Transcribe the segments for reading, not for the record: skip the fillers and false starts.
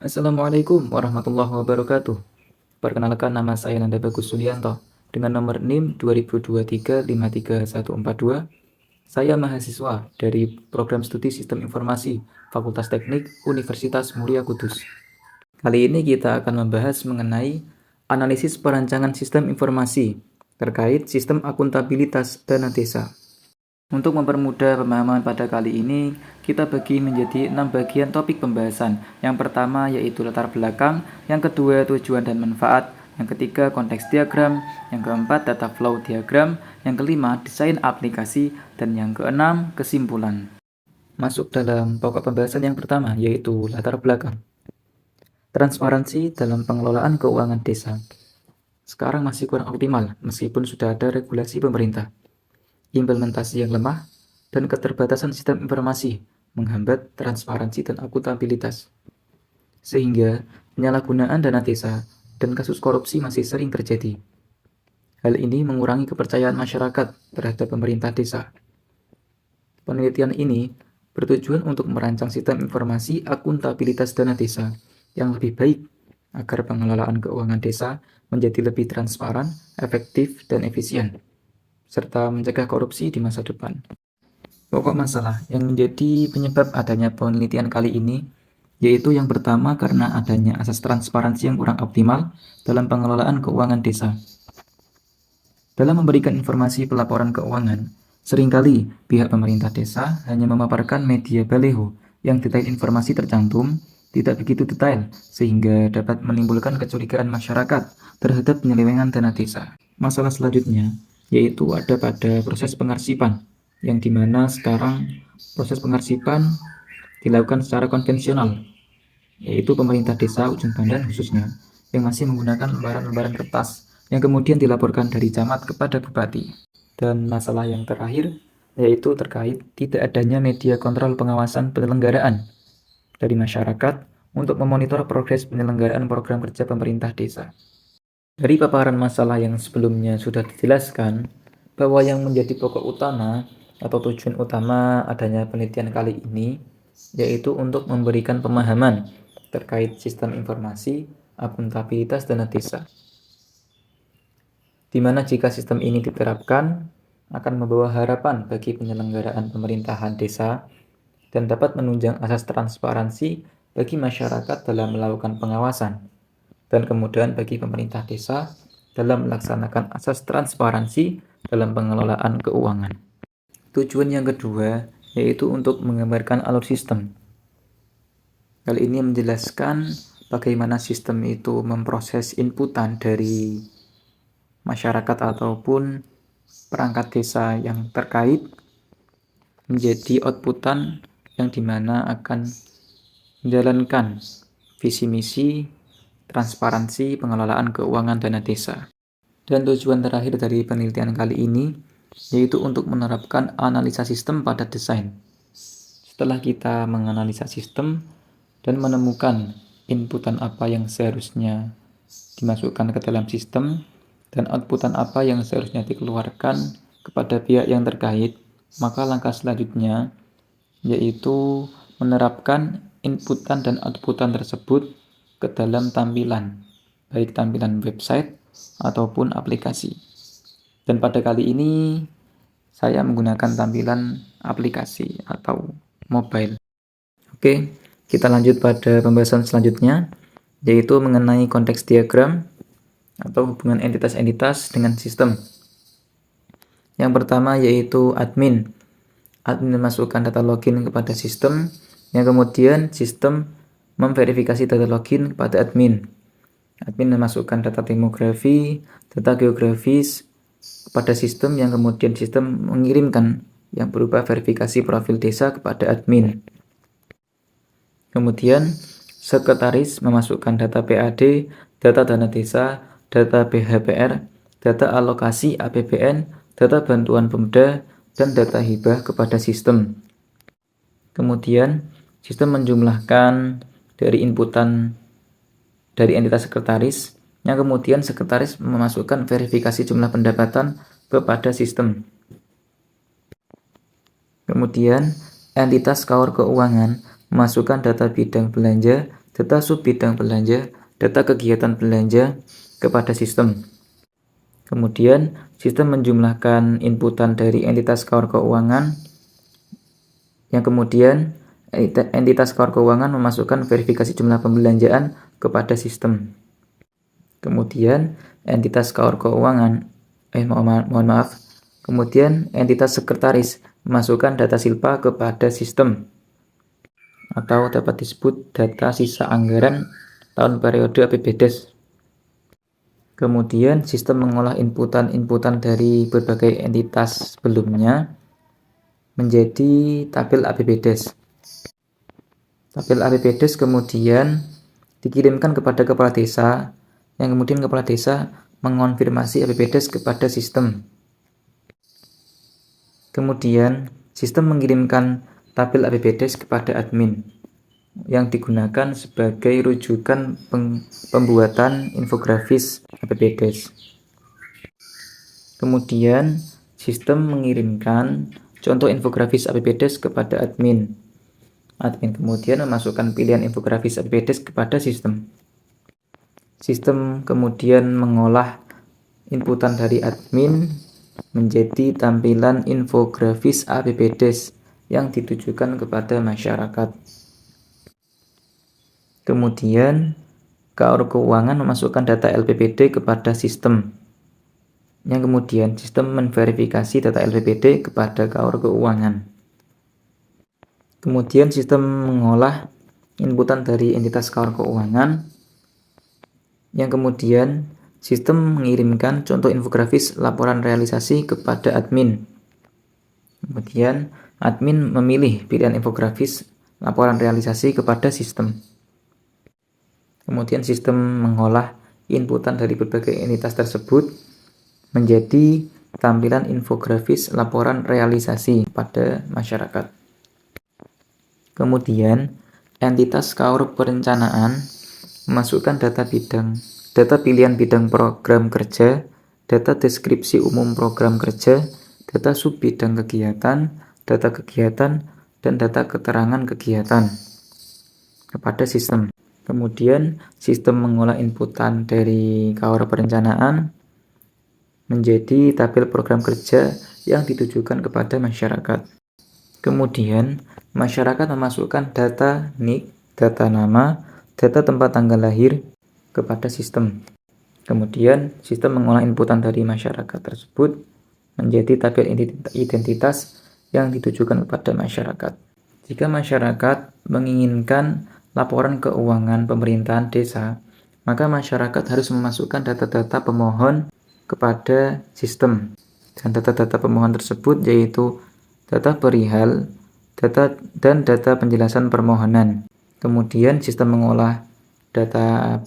Assalamualaikum warahmatullahi wabarakatuh. Perkenalkan, nama saya Nanda Bagus Sulianto dengan nomor NIM 2023-53142. Saya mahasiswa dari Program Studi Sistem Informasi Fakultas Teknik Universitas Muria Kudus. Kali ini kita akan membahas mengenai analisis perancangan sistem informasi terkait sistem akuntabilitas dana desa. Untuk mempermudah pemahaman pada kali ini, kita bagi menjadi 6 bagian topik pembahasan. Yang pertama yaitu latar belakang, yang kedua tujuan dan manfaat, yang ketiga konteks diagram, yang keempat data flow diagram, yang kelima desain aplikasi, dan yang keenam kesimpulan. Masuk dalam pokok pembahasan yang pertama yaitu latar belakang. Transparansi dalam pengelolaan keuangan desa. Sekarang masih kurang optimal meskipun sudah ada regulasi pemerintah. Implementasi yang lemah, dan keterbatasan sistem informasi menghambat transparansi dan akuntabilitas. Sehingga penyalahgunaan dana desa dan kasus korupsi masih sering terjadi. Hal ini mengurangi kepercayaan masyarakat terhadap pemerintah desa. Penelitian ini bertujuan untuk merancang sistem informasi akuntabilitas dana desa yang lebih baik agar pengelolaan keuangan desa menjadi lebih transparan, efektif, dan efisien, serta mencegah korupsi di masa depan. Pokok masalah yang menjadi penyebab adanya penelitian kali ini yaitu yang pertama karena adanya asas transparansi yang kurang optimal dalam pengelolaan keuangan desa. Dalam memberikan informasi pelaporan keuangan, seringkali pihak pemerintah desa hanya memaparkan media baleho yang detail informasi tercantum tidak begitu detail sehingga dapat menimbulkan kecurigaan masyarakat terhadap penyelewengan dana desa. Masalah selanjutnya yaitu ada pada proses pengarsipan, yang dimana sekarang proses pengarsipan dilakukan secara konvensional, yaitu pemerintah desa ujung Pandan khususnya, yang masih menggunakan lembaran-lembaran kertas yang kemudian dilaporkan dari camat kepada bupati. Dan masalah yang terakhir yaitu terkait tidak adanya media kontrol pengawasan penyelenggaraan dari masyarakat untuk memonitor progres penyelenggaraan program kerja pemerintah desa. Dari paparan masalah yang sebelumnya sudah dijelaskan, bahwa yang menjadi pokok utama atau tujuan utama adanya penelitian kali ini yaitu untuk memberikan pemahaman terkait sistem informasi akuntabilitas dana desa, di mana jika sistem ini diterapkan akan membawa harapan bagi penyelenggaraan pemerintahan desa dan dapat menunjang asas transparansi bagi masyarakat dalam melakukan pengawasan, dan kemudian bagi pemerintah desa dalam melaksanakan asas transparansi dalam pengelolaan keuangan. Tujuan yang kedua yaitu untuk menggambarkan alur sistem. Hal ini menjelaskan bagaimana sistem itu memproses inputan dari masyarakat ataupun perangkat desa yang terkait menjadi outputan yang dimana akan menjalankan visi misi transparansi pengelolaan keuangan dana desa. Dan tujuan terakhir dari penelitian kali ini yaitu untuk menerapkan analisa sistem pada desain. Setelah kita menganalisa sistem dan menemukan inputan apa yang seharusnya dimasukkan ke dalam sistem dan outputan apa yang seharusnya dikeluarkan kepada pihak yang terkait, maka langkah selanjutnya yaitu menerapkan inputan dan outputan tersebut ke dalam tampilan, baik tampilan website ataupun aplikasi. Dan pada kali ini saya menggunakan tampilan aplikasi atau mobile. Oke, kita lanjut pada pembahasan selanjutnya, yaitu mengenai konteks diagram atau hubungan entitas-entitas dengan sistem. Yang pertama yaitu admin. Admin memasukkan data login kepada sistem, yang kemudian sistem memverifikasi data login kepada admin. Admin memasukkan data demografi, data geografis kepada sistem, yang kemudian sistem mengirimkan yang berupa verifikasi profil desa kepada admin. Kemudian sekretaris memasukkan data PAD, data dana desa, data BHPR, data alokasi APBN, data bantuan Pemda, dan data hibah kepada sistem. Kemudian sistem menjumlahkan dari inputan dari entitas sekretaris, yang kemudian sekretaris memasukkan verifikasi jumlah pendapatan kepada sistem. Kemudian entitas kaur keuangan memasukkan data bidang belanja, data subbidang belanja, data kegiatan belanja kepada sistem. Kemudian, sistem menjumlahkan inputan dari entitas skor keuangan, yang kemudian entitas skor keuangan memasukkan verifikasi jumlah pembelanjaan kepada sistem. Kemudian, entitas skor keuangan, kemudian entitas sekretaris memasukkan data silpa kepada sistem, atau dapat disebut data sisa anggaran tahun periode APBDes. Kemudian sistem mengolah inputan dari berbagai entitas sebelumnya menjadi tabel APBDes. Tabel APBDes kemudian dikirimkan kepada kepala desa, yang kemudian kepala desa mengonfirmasi APBDes kepada sistem. Kemudian sistem mengirimkan tabel APBDes kepada admin, yang digunakan sebagai rujukan pembuatan infografis APBDes. Kemudian sistem mengirimkan contoh infografis APBDes kepada admin. Admin kemudian memasukkan pilihan infografis APBDes kepada sistem. Sistem kemudian mengolah inputan dari admin menjadi tampilan infografis APBDes yang ditujukan kepada masyarakat. Kemudian, KAUR Keuangan memasukkan data LPPD kepada sistem, yang kemudian sistem menverifikasi data LPPD kepada KAUR Keuangan. Kemudian sistem mengolah inputan dari entitas KAUR Keuangan, yang kemudian sistem mengirimkan contoh infografis laporan realisasi kepada admin. Kemudian admin memilih pilihan infografis laporan realisasi kepada sistem. Kemudian sistem mengolah inputan dari berbagai entitas tersebut menjadi tampilan infografis laporan realisasi pada masyarakat. Kemudian entitas KAUR perencanaan memasukkan data pilihan bidang program kerja, data deskripsi umum program kerja, data subbidang kegiatan, data kegiatan, dan data keterangan kegiatan kepada sistem. Kemudian sistem mengolah inputan dari KAUR perencanaan menjadi tabel program kerja yang ditujukan kepada masyarakat. Kemudian masyarakat memasukkan data NIK, data nama, data tempat tanggal lahir kepada sistem. Kemudian sistem mengolah inputan dari masyarakat tersebut menjadi tabel identitas yang ditujukan kepada masyarakat. Jika masyarakat menginginkan laporan keuangan pemerintahan desa, maka masyarakat harus memasukkan data-data pemohon kepada sistem. Dan data-data pemohon tersebut yaitu data perihal, dan data penjelasan permohonan. Kemudian sistem mengolah data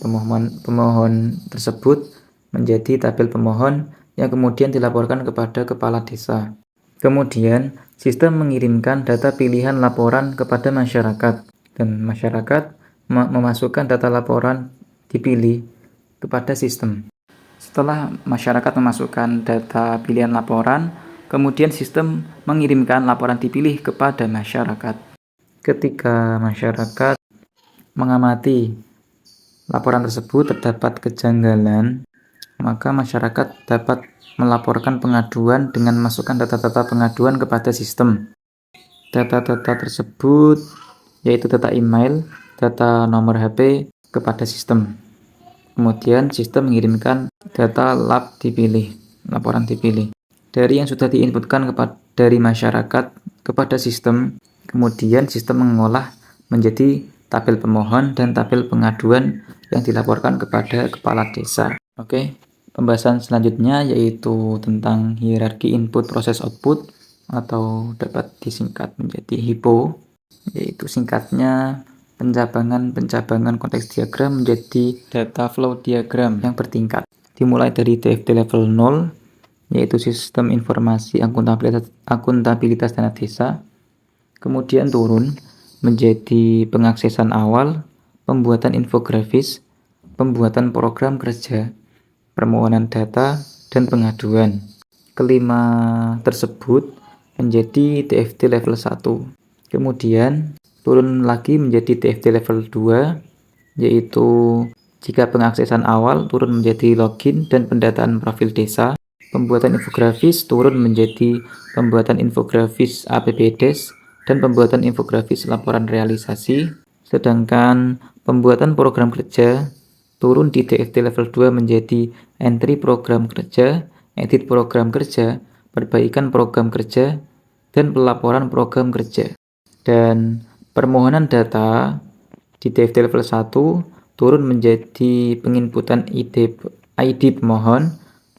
pemohon tersebut menjadi tabel pemohon yang kemudian dilaporkan kepada kepala desa. Kemudian sistem mengirimkan data pilihan laporan kepada masyarakat, dan masyarakat memasukkan data laporan dipilih kepada sistem. Setelah masyarakat memasukkan data pilihan laporan, kemudian sistem mengirimkan laporan dipilih kepada masyarakat. Ketika masyarakat mengamati laporan tersebut terdapat kejanggalan, maka masyarakat dapat melaporkan pengaduan dengan memasukkan data-data pengaduan kepada sistem. Data-data tersebut yaitu data email, data nomor HP kepada sistem. Kemudian sistem mengirimkan data laporan dipilih. Dari yang sudah diinputkan dari masyarakat kepada sistem, kemudian sistem mengolah menjadi tabel pemohon dan tabel pengaduan yang dilaporkan kepada kepala desa. Oke, pembahasan selanjutnya yaitu tentang hierarki input proses output, atau dapat disingkat menjadi HIPO, yaitu singkatnya pencabangan konteks diagram menjadi data flow diagram yang bertingkat. Dimulai dari DFT level 0, yaitu sistem informasi akuntabilitas dana desa, kemudian turun menjadi pengaksesan awal, pembuatan infografis, pembuatan program kerja, permohonan data, dan pengaduan. Kelima tersebut menjadi DFT level 1. Kemudian turun lagi menjadi DFT level 2, yaitu jika pengaksesan awal turun menjadi login dan pendataan profil desa, pembuatan infografis turun menjadi pembuatan infografis APBDes dan pembuatan infografis laporan realisasi, sedangkan pembuatan program kerja turun di TFT level 2 menjadi entry program kerja, edit program kerja, perbaikan program kerja, dan pelaporan program kerja. Dan permohonan data di TFT level 1 turun menjadi penginputan ID pemohon,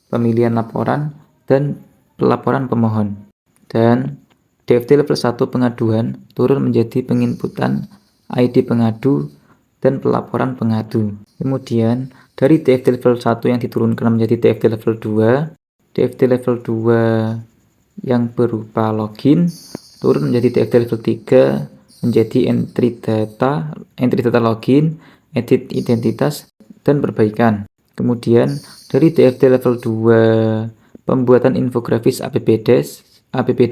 pemilihan laporan, dan pelaporan pemohon. Dan TFT level 1 pengaduan turun menjadi penginputan ID pengadu dan pelaporan pengadu. Kemudian dari TFT level 1 yang diturunkan menjadi TFT level 2, TFT level 2 yang berupa login turun menjadi TFT level 3 menjadi entry data login, edit identitas, dan perbaikan. Kemudian dari TFT level 2 pembuatan infografis APP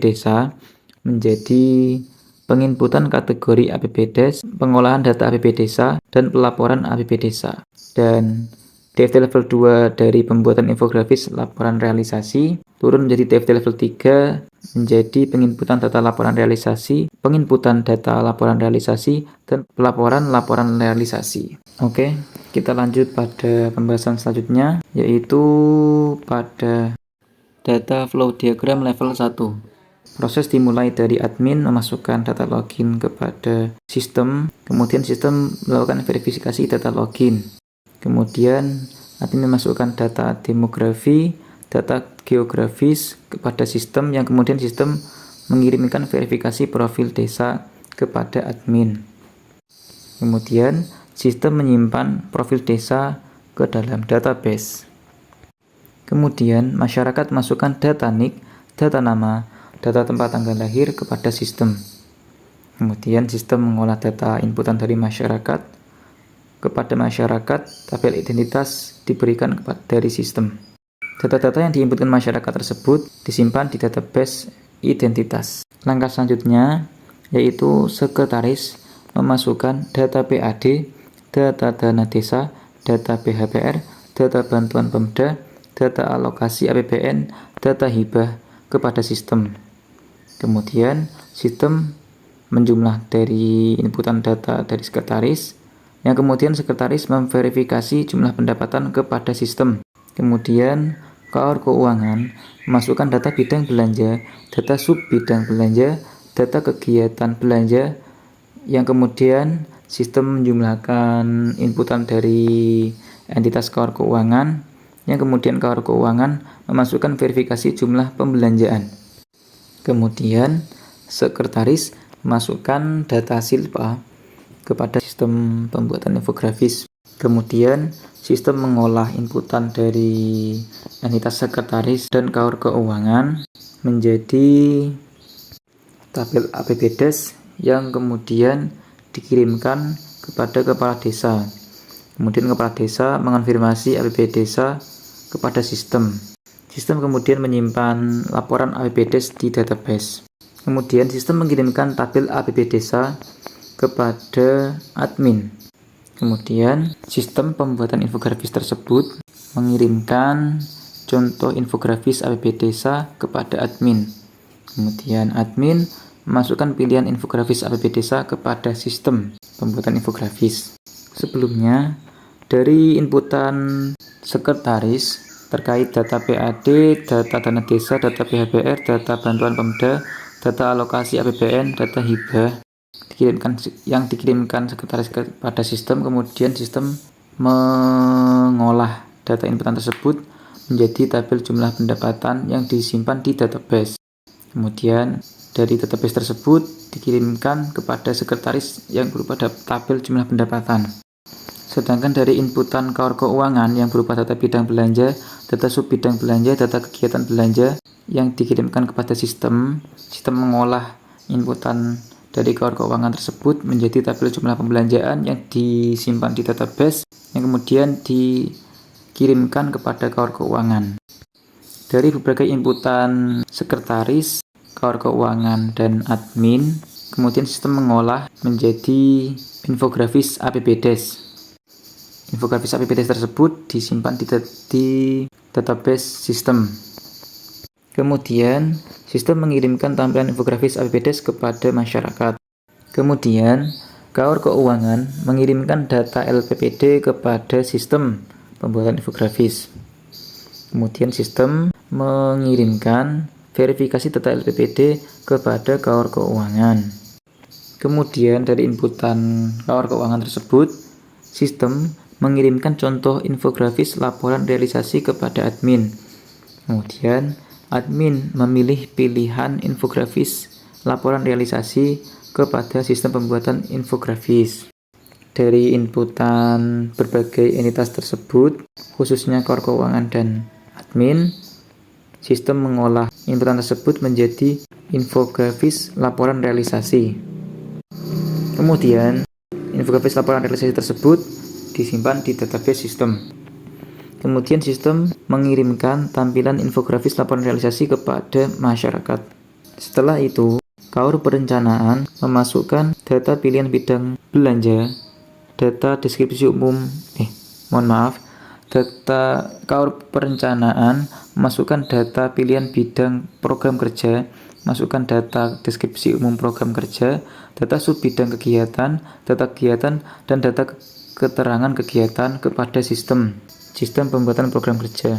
Desa menjadi penginputan kategori APBDes, pengolahan data APP Desa, dan pelaporan APP Desa. Dan TFT level 2 dari pembuatan infografis laporan realisasi turun menjadi TFT level 3 menjadi penginputan data laporan realisasi, penginputan data laporan realisasi, dan pelaporan laporan realisasi. Oke, kita lanjut pada pembahasan selanjutnya, yaitu pada data flow diagram level 1. Proses dimulai dari admin memasukkan data login kepada sistem, kemudian sistem melakukan verifikasi data login. Kemudian admin memasukkan data demografi, data geografis kepada sistem, yang kemudian sistem mengirimkan verifikasi profil desa kepada admin. Kemudian sistem menyimpan profil desa ke dalam database. Kemudian masyarakat masukkan data NIK, data nama, data tempat tanggal lahir kepada sistem. Kemudian sistem mengolah data inputan dari masyarakat. Kepada masyarakat, tabel identitas diberikan dari sistem. Data-data yang diinputkan masyarakat tersebut disimpan di database identitas. Langkah selanjutnya yaitu sekretaris memasukkan data PAD, data dana desa, data BHPR, data bantuan Pemda, data alokasi APBN, data hibah kepada sistem. Kemudian sistem menjumlah dari inputan data dari sekretaris, yang kemudian sekretaris memverifikasi jumlah pendapatan kepada sistem. Kemudian KOR keuangan memasukkan data bidang belanja, data sub bidang belanja, data kegiatan belanja, yang kemudian sistem menjumlahkan inputan dari entitas KOR keuangan, yang kemudian KOR keuangan memasukkan verifikasi jumlah pembelanjaan. Kemudian sekretaris memasukkan data silpa kepada sistem pembuatan infografis. Kemudian sistem mengolah inputan dari entitas sekretaris dan KOR keuangan menjadi tabel APBDes yang kemudian dikirimkan kepada kepala desa. Kemudian kepala desa mengonfirmasi APB desa kepada sistem. Sistem kemudian menyimpan laporan APBDes di database. Kemudian sistem mengirimkan tabel APB desa kepada admin. Kemudian sistem pembuatan infografis tersebut mengirimkan contoh infografis APB desa kepada admin. Kemudian admin memasukkan pilihan infografis APB desa kepada sistem pembuatan infografis. Sebelumnya, dari inputan sekretaris terkait data PAD, data dana desa, data PHBR, data bantuan Pemda, data alokasi APBN, data hibah yang dikirimkan sekretaris kepada sistem, kemudian sistem mengolah data inputan tersebut menjadi tabel jumlah pendapatan yang disimpan di database. Kemudian dari database tersebut dikirimkan kepada sekretaris yang berupa tabel jumlah pendapatan. Sedangkan dari inputan KOR keuangan yang berupa data bidang belanja, data sub bidang belanja, data kegiatan belanja yang dikirimkan kepada sistem mengolah inputan dari KOR keuangan tersebut menjadi tabel jumlah pembelanjaan yang disimpan di database yang kemudian dikirimkan kepada KOR keuangan. Dari berbagai inputan sekretaris, KOR keuangan, dan admin, kemudian sistem mengolah menjadi infografis APBDes. Infografis APBD tersebut disimpan di database sistem. Kemudian, sistem mengirimkan tampilan infografis APBD kepada masyarakat. Kemudian, Kaur Keuangan mengirimkan data LPPD kepada sistem pembuatan infografis. Kemudian sistem mengirimkan verifikasi data LPPD kepada Kaur Keuangan. Kemudian dari inputan Kaur Keuangan tersebut, sistem mengirimkan contoh infografis laporan realisasi kepada admin. Kemudian admin memilih pilihan infografis laporan realisasi kepada sistem pembuatan infografis. Dari inputan berbagai entitas tersebut, khususnya Kaur Keuangan dan admin, sistem mengolah inputan tersebut menjadi infografis laporan realisasi. Kemudian, infografis laporan realisasi tersebut disimpan di database sistem. Kemudian sistem mengirimkan tampilan infografis laporan realisasi kepada masyarakat. Setelah itu, Kaur Perencanaan memasukkan data pilihan bidang belanja, data deskripsi umum, data Kaur Perencanaan memasukkan data pilihan bidang program kerja, masukkan data deskripsi umum program kerja, data sub bidang kegiatan, dan data keterangan kegiatan kepada sistem pembuatan program kerja.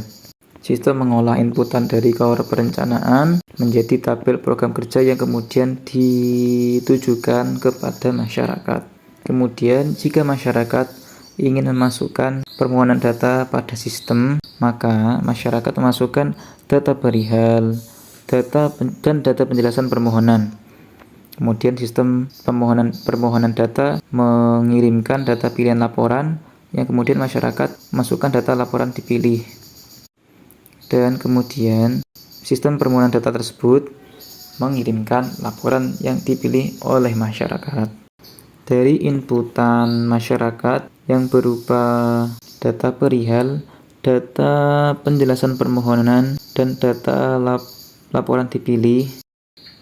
Sistem mengolah inputan dari Kaur Perencanaan menjadi tabel program kerja yang kemudian ditujukan kepada masyarakat. Kemudian, jika masyarakat ingin memasukkan permohonan data pada sistem, maka masyarakat memasukkan data perihal, dan data penjelasan permohonan. Kemudian sistem permohonan data mengirimkan data pilihan laporan yang kemudian masyarakat masukkan data laporan dipilih. Dan kemudian sistem permohonan data tersebut mengirimkan laporan yang dipilih oleh masyarakat. Dari inputan masyarakat yang berupa data perihal, data penjelasan permohonan, dan data laporan dipilih,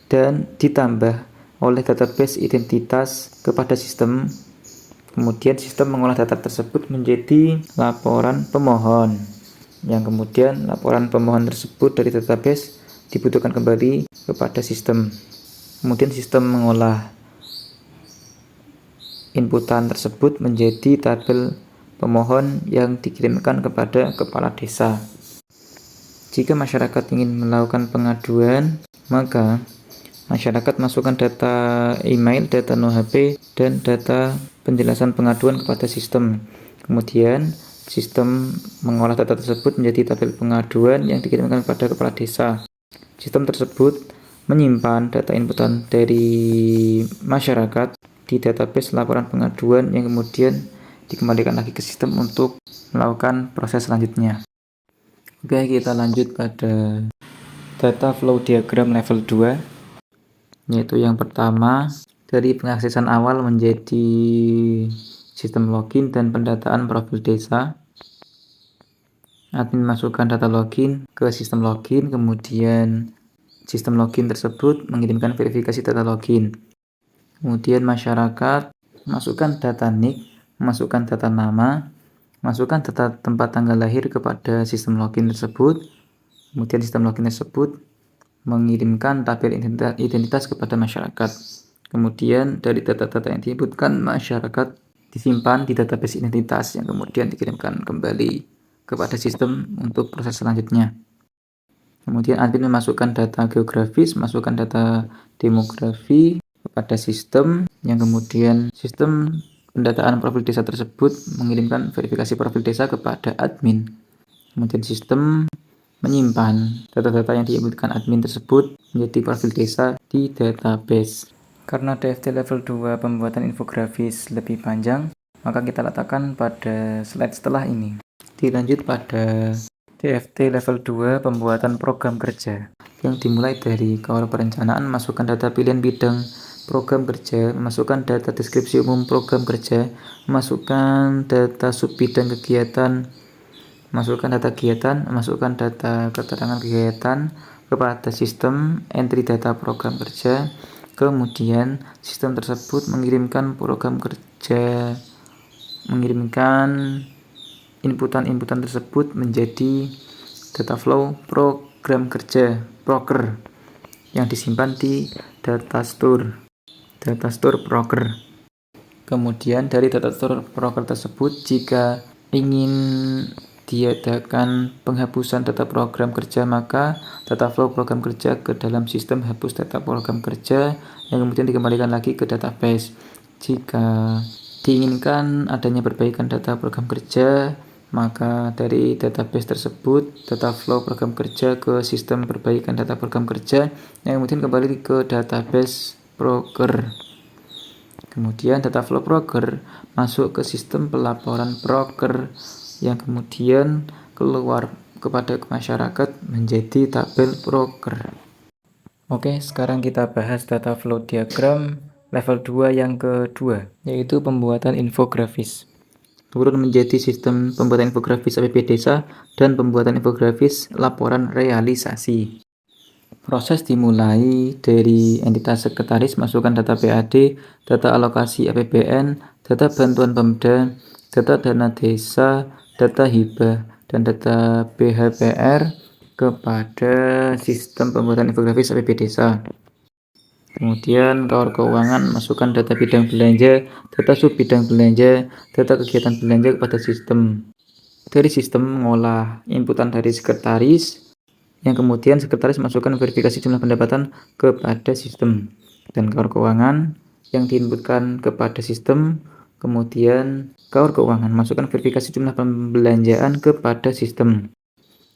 dan ditambah oleh database identitas kepada sistem. Kemudian sistem mengolah data tersebut menjadi laporan pemohon, yang kemudian laporan pemohon tersebut dari database dibutuhkan kembali kepada sistem. Kemudian sistem mengolah inputan tersebut menjadi tabel pemohon yang dikirimkan kepada kepala desa. Jika masyarakat ingin melakukan pengaduan, maka masyarakat masukkan data email, data no-HP, dan data penjelasan pengaduan kepada sistem. Kemudian sistem mengolah data tersebut menjadi tabel pengaduan yang dikirimkan kepada kepala desa. Sistem tersebut menyimpan data inputan dari masyarakat di database laporan pengaduan yang kemudian dikembalikan lagi ke sistem untuk melakukan proses selanjutnya. Oke, kita lanjut pada data flow diagram level 2, yaitu yang pertama dari pengaksesan awal menjadi sistem login dan pendataan profil desa. Admin masukkan data login ke sistem login, kemudian sistem login tersebut mengirimkan verifikasi data login. Kemudian masyarakat masukkan data NIK, masukkan data nama, masukkan data tempat tanggal lahir kepada sistem login tersebut. Kemudian sistem login tersebut mengirimkan tabel identitas kepada masyarakat. Kemudian dari data-data yang diinputkan masyarakat disimpan di database identitas yang kemudian dikirimkan kembali kepada sistem untuk proses selanjutnya. Kemudian admin memasukkan data geografis, masukkan data demografi kepada sistem yang kemudian sistem pendataan profil desa tersebut mengirimkan verifikasi profil desa kepada admin. Kemudian sistem menyimpan data-data yang diinputkan admin tersebut menjadi profil desa di database. Karena DFT level 2 pembuatan infografis lebih panjang, maka kita letakkan pada slide setelah ini. Dilanjut pada DFT level 2 pembuatan program kerja, yang dimulai dari Kaur Perencanaan, masukkan data pilihan bidang program kerja, masukkan data deskripsi umum program kerja, masukkan data sub bidang kegiatan, masukkan data kegiatan, masukkan data keterangan kegiatan kepada sistem entry data program kerja. Kemudian sistem tersebut mengirimkan inputan tersebut menjadi data flow program kerja proker yang disimpan di data store proker. Kemudian dari data store proker tersebut, jika ingin diadakan penghapusan data program kerja, maka data flow program kerja ke dalam sistem hapus data program kerja yang kemudian dikembalikan lagi ke database. Jika diinginkan adanya perbaikan data program kerja, maka dari database tersebut data flow program kerja ke sistem perbaikan data program kerja yang kemudian kembali ke database proker. Kemudian data flow proker masuk ke sistem pelaporan proker yang kemudian keluar kepada masyarakat menjadi tabel proker. Oke, sekarang kita bahas data flow diagram level 2 yang kedua, yaitu pembuatan infografis. Turun menjadi sistem pembuatan infografis APP Desa dan pembuatan infografis laporan realisasi. Proses dimulai dari entitas sekretaris, masukkan data PAD, data alokasi APBN, data bantuan Pemda, data dana desa, data hibah, dan data BHPR kepada sistem pembuatan infografis APB Desa. Kemudian tower keuangan, masukkan data bidang belanja, data sub bidang belanja, data kegiatan belanja kepada sistem. Dari sistem mengolah inputan dari sekretaris, yang kemudian sekretaris masukkan verifikasi jumlah pendapatan kepada sistem. Dan tower keuangan yang diinputkan kepada sistem, kemudian tower keuangan masukkan verifikasi jumlah pembelanjaan kepada sistem.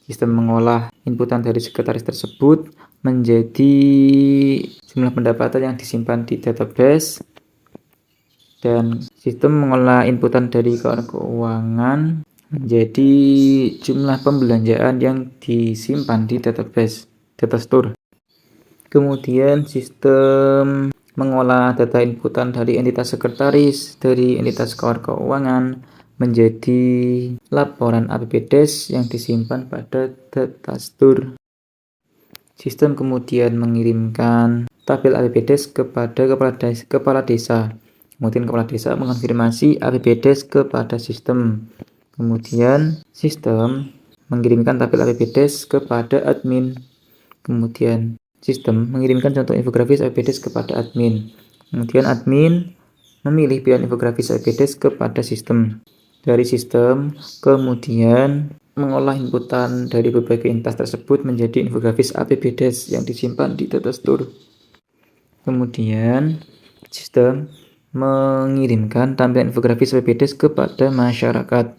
Sistem mengolah inputan dari sekretaris tersebut menjadi jumlah pendapatan yang disimpan di database, dan sistem mengolah inputan dari keuangan menjadi jumlah pembelanjaan yang disimpan di database data store. Kemudian sistem mengolah data inputan dari entitas sekretaris dari entitas keuangan menjadi laporan APBDes yang disimpan pada data store. Sistem kemudian mengirimkan tabel APBDes kepada kepala desa. Kemudian kepala desa mengonfirmasi APBDes kepada sistem. Kemudian sistem mengirimkan tabel APBDes kepada admin. Kemudian sistem mengirimkan contoh infografis APBDes kepada admin. Kemudian admin memilih pilihan infografis APBDes kepada sistem. Dari sistem kemudian mengolah inputan dari berbagai entitas tersebut menjadi infografis APBDes yang disimpan di data store. Kemudian sistem mengirimkan tampilan infografis APBDes kepada masyarakat.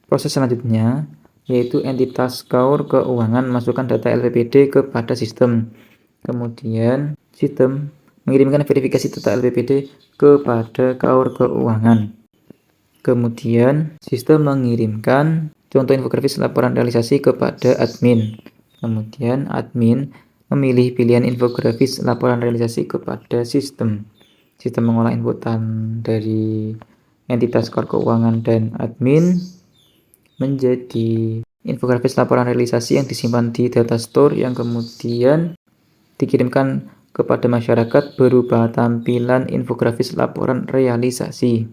Proses selanjutnya yaitu entitas KAUR keuangan masukkan data LPPD kepada sistem. Kemudian sistem mengirimkan verifikasi data LPPD kepada KAUR keuangan. Kemudian sistem mengirimkan contoh infografis laporan realisasi kepada admin. Kemudian admin memilih pilihan infografis laporan realisasi kepada sistem. Sistem mengolah inputan dari entitas keuangan dan admin menjadi infografis laporan realisasi yang disimpan di data store yang kemudian dikirimkan kepada masyarakat berupa tampilan infografis laporan realisasi.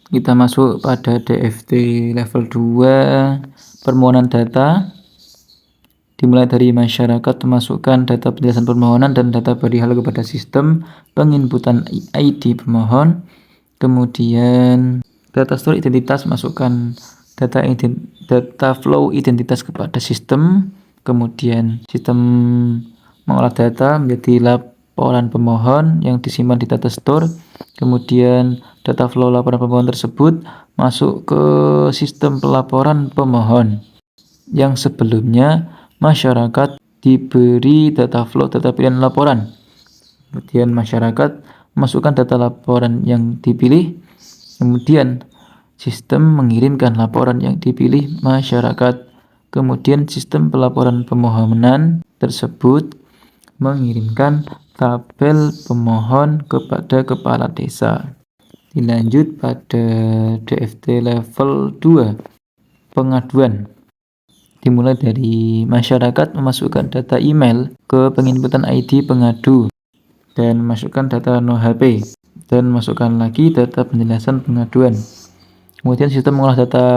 Kita masuk pada DFT level 2, permohonan data. Dimulai dari masyarakat, memasukkan data penjelasan permohonan dan data perihal kepada sistem, penginputan ID pemohon. Kemudian data store identitas, masukkan data flow identitas kepada sistem. Kemudian sistem mengolah data menjadi laporan pemohon yang disimpan di data store. Kemudian data flow laporan pemohon tersebut masuk ke sistem pelaporan pemohon yang sebelumnya masyarakat diberi data flow data pilihan laporan. Kemudian masyarakat masukkan data laporan yang dipilih. Kemudian sistem mengirimkan laporan yang dipilih masyarakat. Kemudian sistem pelaporan pemohonan tersebut mengirimkan tabel pemohon kepada kepala desa. Dilanjut pada DFT level 2, pengaduan. Dimulai dari masyarakat memasukkan data email ke penginputan ID pengadu dan masukkan data no HP dan masukkan lagi data penjelasan pengaduan. Kemudian sistem mengolah data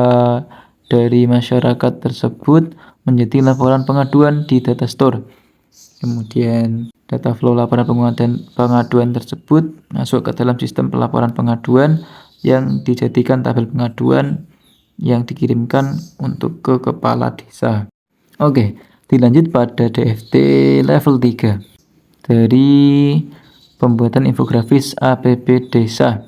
dari masyarakat tersebut menjadi laporan pengaduan di data store. Kemudian data flow laporan pengaduan tersebut masuk ke dalam sistem pelaporan pengaduan yang dijadikan tabel pengaduan yang dikirimkan untuk ke kepala desa. Oke, dilanjut pada DFT level 3 dari pembuatan infografis APP Desa.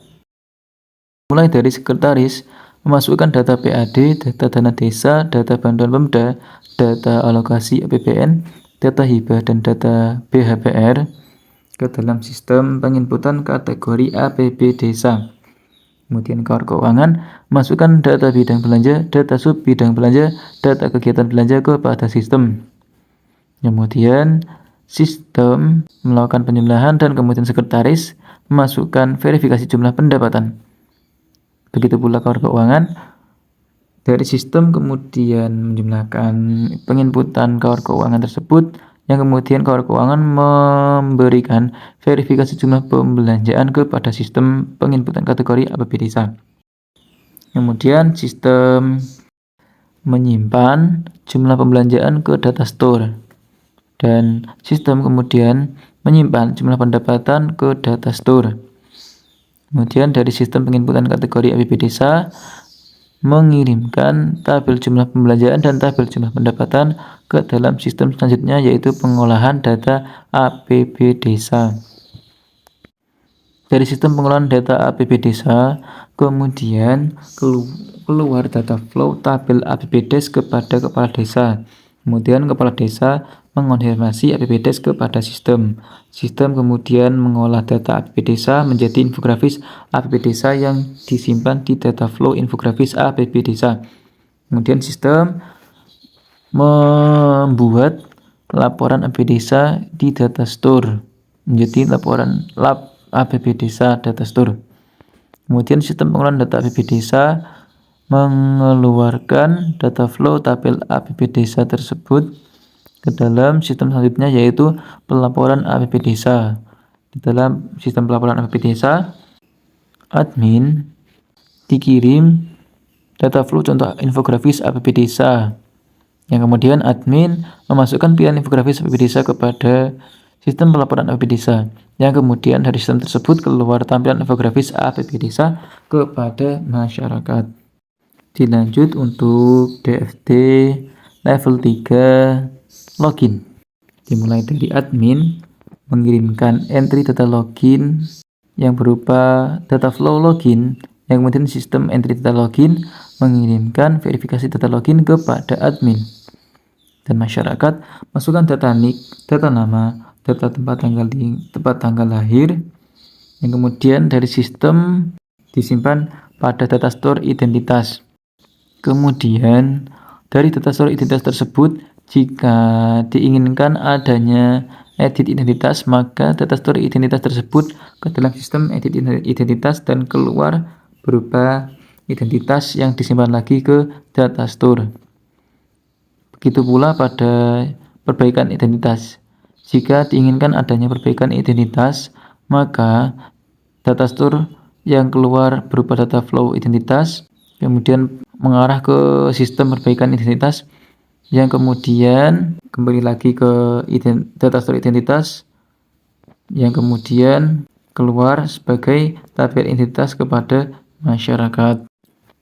Mulai dari sekretaris memasukkan data PAD, data dana desa, data bantuan Pemda, data alokasi APBN, data hibah dan data BHPR ke dalam sistem penginputan kategori APB Desa. Kemudian KAUR keuangan masukkan data bidang belanja, data sub bidang belanja, data kegiatan belanja kepada sistem. Kemudian sistem melakukan penjumlahan dan kemudian sekretaris memasukkan verifikasi jumlah pendapatan. Begitu pula KAUR keuangan dari sistem kemudian menjumlahkan penginputan KAUR keuangan tersebut, yang kemudian KAUR keuangan memberikan verifikasi jumlah pembelanjaan kepada sistem penginputan kategori APB Desa. Kemudian sistem menyimpan jumlah pembelanjaan ke data store dan sistem kemudian menyimpan jumlah pendapatan ke data store. Kemudian dari sistem penginputan kategori APB Desa mengirimkan tabel jumlah pembelanjaan dan tabel jumlah pendapatan ke dalam sistem selanjutnya, yaitu pengolahan data APB Desa. Dari sistem pengolahan data APB Desa kemudian keluar data flow tabel APBDes kepada kepala desa. Kemudian kepala desa mengonfirmasi APBDes kepada sistem. Sistem kemudian mengolah data APB Desa menjadi infografis APB Desa yang disimpan di data flow infografis APB Desa. Kemudian sistem membuat laporan APB Desa di data store menjadi laporan APB Desa data store. Kemudian sistem pengolahan data APB Desa mengeluarkan data flow tabel APB Desa tersebut ke dalam sistem selanjutnya, yaitu pelaporan APB Desa. Di dalam sistem pelaporan APB Desa, admin dikirim data flow contoh infografis APB Desa, yang kemudian admin memasukkan pilihan infografis APB Desa kepada sistem pelaporan APB Desa, yang kemudian dari sistem tersebut keluar tampilan infografis APB Desa kepada masyarakat. Dilanjut untuk DFT level 3 login. Dimulai dari admin mengirimkan entry data login yang berupa data flow login, yang kemudian sistem entry data login mengirimkan verifikasi data login kepada admin. Dan masyarakat masukkan data NIK, data nama, data tempat tanggal lahir, yang kemudian dari sistem disimpan pada data store identitas. Kemudian dari data store identitas tersebut, jika diinginkan adanya edit identitas, maka data store identitas tersebut ke dalam sistem edit identitas dan keluar berupa identitas yang disimpan lagi ke data store. Begitu pula pada perbaikan identitas. Jika diinginkan adanya perbaikan identitas, maka data store yang keluar berupa data flow identitas kemudian mengarah ke sistem perbaikan identitas, yang kemudian kembali lagi ke data store identitas, yang kemudian keluar sebagai tabel identitas kepada masyarakat.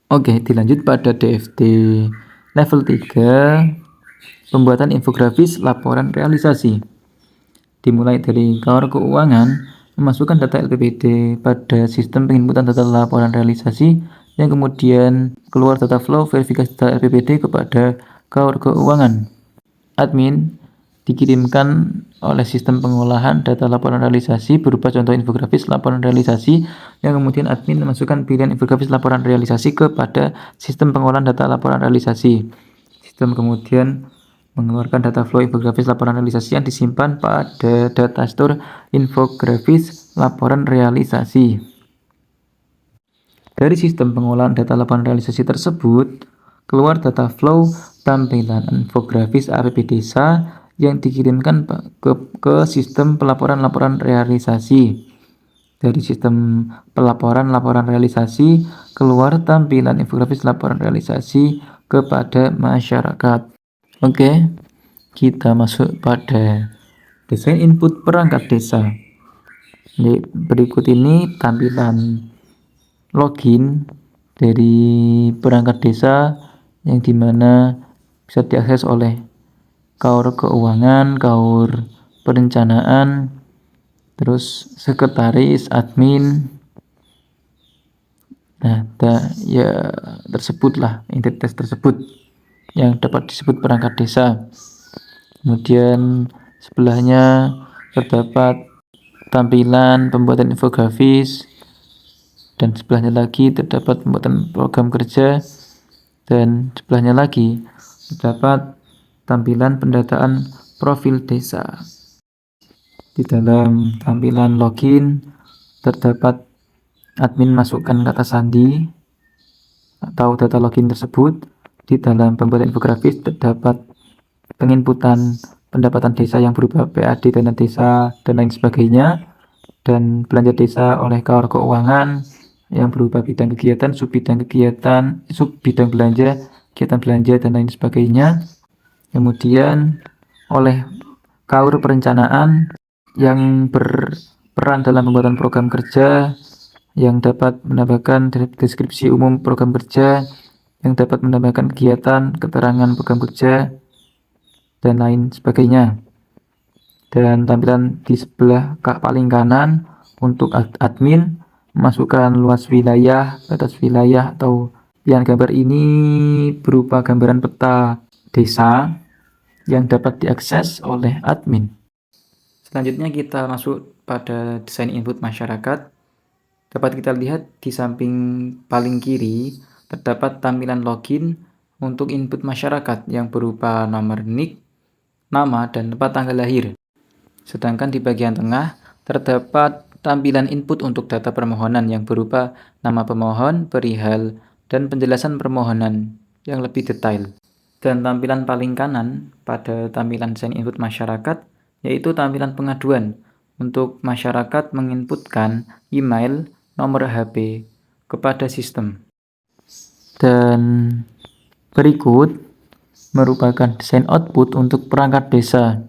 Oke, dilanjut pada DFT level 3 pembuatan infografis laporan realisasi. Dimulai dari KAUR keuangan memasukkan data LPPD pada sistem penginputan data laporan realisasi, yang kemudian keluar data flow verifikasi data LPPD kepada KAUR keuangan. Admin dikirimkan oleh sistem pengolahan data laporan realisasi berupa contoh infografis laporan realisasi, yang kemudian admin memasukkan pilihan infografis laporan realisasi kepada sistem pengolahan data laporan realisasi. Sistem kemudian mengeluarkan data flow infografis laporan realisasi yang disimpan pada data store infografis laporan realisasi. Dari sistem pengolahan data laporan realisasi tersebut, keluar data flow tampilan infografis APB Desa yang dikirimkan ke sistem pelaporan realisasi. Dari sistem pelaporan realisasi, keluar tampilan infografis laporan realisasi kepada masyarakat. Oke, kita masuk pada desain input perangkat desa. Jadi, berikut ini tampilan login dari perangkat desa yang dimana bisa diakses oleh kaur keuangan, kaur perencanaan, terus sekretaris, admin. Nah, ya tersebutlah entitas tersebut yang dapat disebut perangkat desa. Kemudian sebelahnya terdapat tampilan pembuatan infografis, dan sebelahnya lagi terdapat pembuatan program kerja, dan sebelahnya lagi terdapat tampilan pendataan profil desa. Di dalam tampilan login terdapat admin masukkan kata sandi atau data login tersebut. Di dalam pembuatan infografis terdapat penginputan pendapatan desa yang berupa PAD, dana desa, dan lain sebagainya, dan belanja desa oleh kaur keuangan yang berupa bidang kegiatan, sub bidang belanja, kegiatan belanja, dan lain sebagainya. Kemudian oleh kaur perencanaan yang berperan dalam pembuatan program kerja, yang dapat menambahkan deskripsi umum program kerja, yang dapat menambahkan kegiatan, keterangan program kerja, dan lain sebagainya. Dan tampilan di sebelah paling kanan untuk admin, masukkan luas wilayah, batas wilayah, atau pilihan gambar ini berupa gambaran peta desa yang dapat diakses oleh admin. Selanjutnya kita masuk pada desain input masyarakat. Dapat kita lihat di samping paling kiri terdapat tampilan login untuk input masyarakat yang berupa nomor NIK, nama, dan tempat tanggal lahir. Sedangkan di bagian tengah terdapat tampilan input untuk data permohonan yang berupa nama pemohon, perihal, dan penjelasan permohonan yang lebih detail. Dan tampilan paling kanan pada tampilan desain input masyarakat yaitu tampilan pengaduan untuk masyarakat menginputkan email, nomor HP kepada sistem. Dan berikut merupakan desain output untuk perangkat desa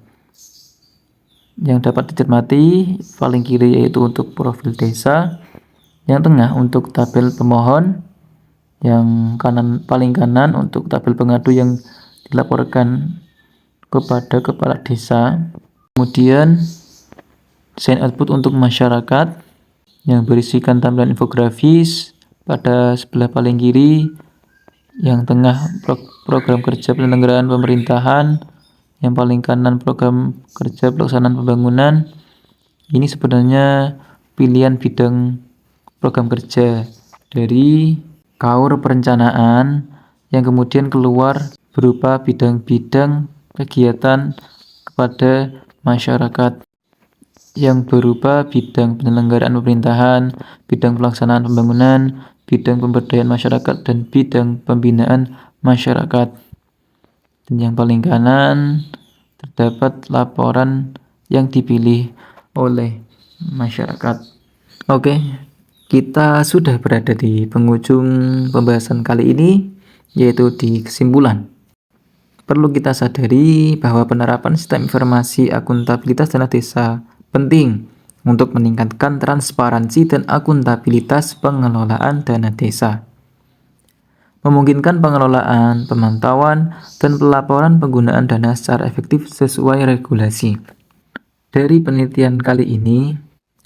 yang dapat dicermati. Paling kiri yaitu untuk profil desa, yang tengah untuk tabel pemohon, yang paling kanan untuk tabel pengadu yang dilaporkan kepada kepala desa. Kemudian desain output untuk masyarakat yang berisikan tampilan infografis pada sebelah paling kiri, yang tengah program kerja penyelenggaraan pemerintahan, yang paling kanan program kerja pelaksanaan pembangunan. Ini sebenarnya pilihan bidang program kerja dari kaur perencanaan yang kemudian keluar berupa bidang-bidang kegiatan kepada masyarakat yang berupa bidang penyelenggaraan pemerintahan, bidang pelaksanaan pembangunan, bidang pemberdayaan masyarakat, dan bidang pembinaan masyarakat. Dan yang paling kanan terdapat laporan yang dipilih oleh masyarakat. Oke, kita sudah berada di penghujung pembahasan kali ini, yaitu di kesimpulan. Perlu kita sadari bahwa penerapan sistem informasi akuntabilitas dana desa penting untuk meningkatkan transparansi dan akuntabilitas pengelolaan dana desa, memungkinkan pengelolaan, pemantauan, dan pelaporan penggunaan dana secara efektif sesuai regulasi. Dari penelitian kali ini,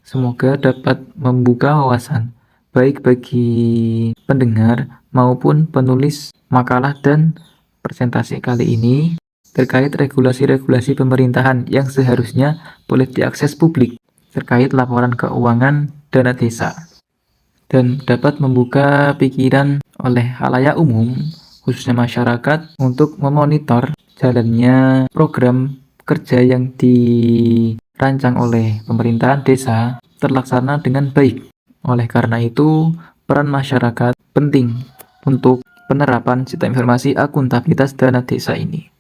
semoga dapat membuka wawasan baik bagi pendengar maupun penulis makalah dan presentasi kali ini terkait regulasi-regulasi pemerintahan yang seharusnya boleh diakses publik terkait laporan keuangan dana desa, dan dapat membuka pikiran oleh khalayak umum, khususnya masyarakat, untuk memonitor jalannya program kerja yang dirancang oleh pemerintahan desa terlaksana dengan baik. Oleh karena itu, peran masyarakat penting untuk penerapan sistem informasi akuntabilitas dana desa ini.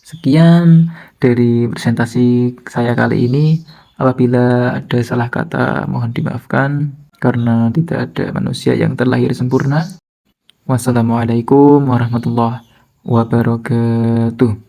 Sekian dari presentasi saya kali ini. Apabila ada salah kata, mohon dimaafkan karena tidak ada manusia yang terlahir sempurna. Wassalamualaikum warahmatullahi wabarakatuh.